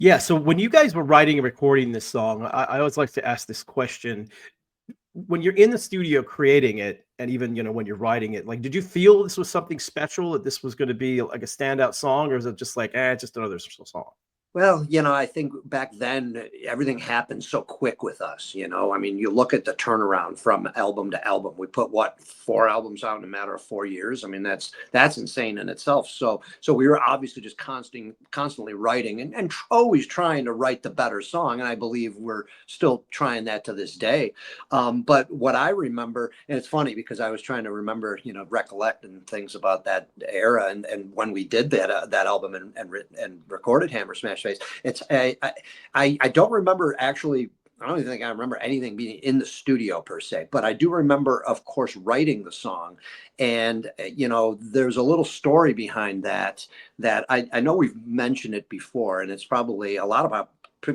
Yeah, so when you guys were writing and recording this song, I always like to ask this question. When you're in the studio creating it, and even, when you're writing it, like, did you feel this was something special, that this was gonna be like a standout song, or is it just like, just another song? Well, I think back then everything happened so quick with us. I mean, you look at the turnaround from album to album. We put what, 4 albums out in a matter of 4 years. I mean, that's insane in itself. So we were obviously just constantly writing and always trying to write the better song. And I believe we're still trying that to this day. But what I remember, and it's funny because I was trying to remember, recollect and things about that era and when we did that album and recorded Hammer Smash Face. I don't remember actually. I don't even think I remember anything being in the studio per se, but I do remember, of course, writing the song. And, there's a little story behind that I know we've mentioned it before, and it's probably a lot of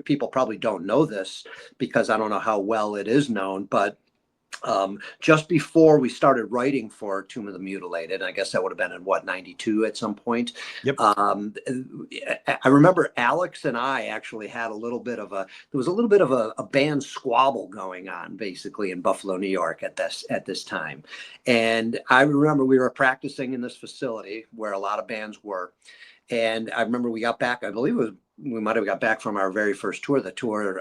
people probably don't know this because I don't know how well it is known, but just before we started writing for Tomb of the Mutilated, I guess that would have been in what, 92 at some point. Yep. I remember Alex and I actually had there was a little bit of a band squabble going on basically in Buffalo, New York at this time. And I remember we were practicing in this facility where a lot of bands were. And I remember we got back, I believe we might have got back from our very first tour, the tour,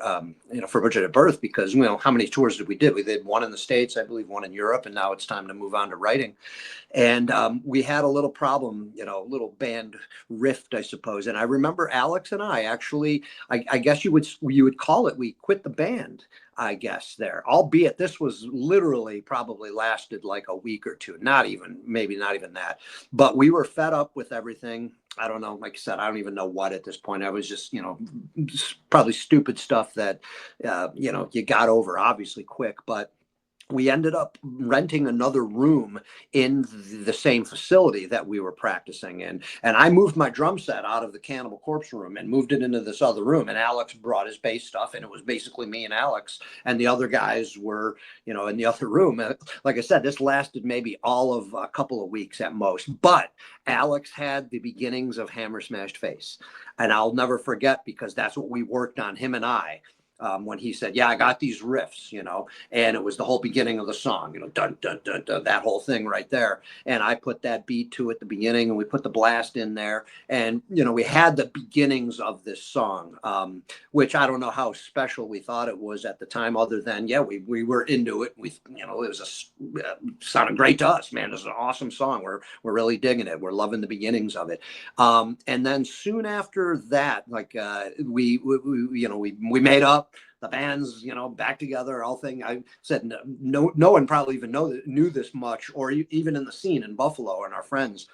for Bridget at Birth, because, how many tours did we did? We did one in the States, I believe one in Europe, and now it's time to move on to writing. And we had a little problem, a little band rift, I suppose. And I remember Alex and I actually, I guess you would call it, we quit the band, I guess there, albeit this was literally probably lasted like a week or two, maybe not even that. But we were fed up with everything. I don't know. Like I said, I don't even know what at this point. I was just, probably stupid stuff that, you got over obviously quick, but we ended up renting another room in the same facility that we were practicing in. And I moved my drum set out of the Cannibal Corpse room and moved it into this other room. And Alex brought his bass stuff, and it was basically me and Alex, and the other guys were, in the other room. Like I said, this lasted maybe all of a couple of weeks at most, but Alex had the beginnings of Hammer Smashed Face. And I'll never forget, because that's what we worked on, him and I. When he said, "Yeah, I got these riffs," and it was the whole beginning of the song, dun, dun, dun, dun, that whole thing right there. And I put that beat to at the beginning, and we put the blast in there. And, we had the beginnings of this song, which I don't know how special we thought it was at the time, other than, yeah, we were into it. It sounded great to us, man. It's an awesome song. We're really digging it. We're loving the beginnings of it. And then soon after that, like, we made up. The band's, back together, all thing. I said no one probably even knew this much, or even in the scene in Buffalo and our friends.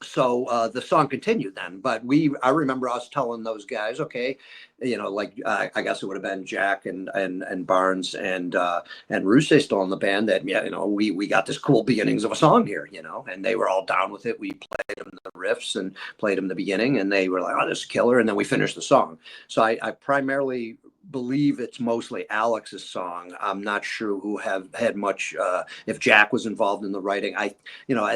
So the song continued then, but I remember us telling those guys, okay, I guess it would have been Jack and Barnes and Rusey still in the band, that, we got this cool beginnings of a song here, and they were all down with it. We played them the riffs and played them the beginning, and they were like, "Oh, this is killer," and then we finished the song. So I primarily believe it's mostly Alex's song. I'm not sure who had much, if Jack was involved in the writing. At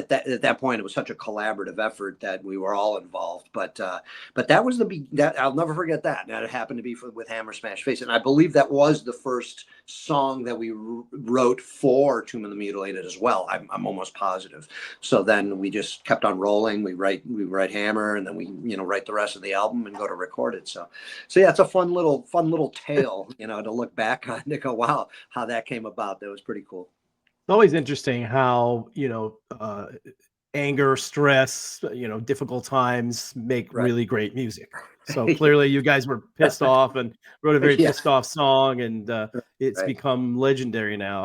that point, it was such a collaborative effort that we were all involved. But that was that I'll never forget that. That happened to be with Hammer Smash Face, and I believe that was the first song that we wrote for Tomb of the Mutilated as well. I'm almost positive. So then we just kept on rolling. We write Hammer, and then we write the rest of the album and go to record it. So yeah, it's a fun little tale, to look back on and go, wow, how that came about. That was pretty cool. It's always interesting how, anger, stress, difficult times make Right. really great music. So clearly you guys were pissed off and wrote a very Yeah. pissed off song, and it's Right. become legendary now.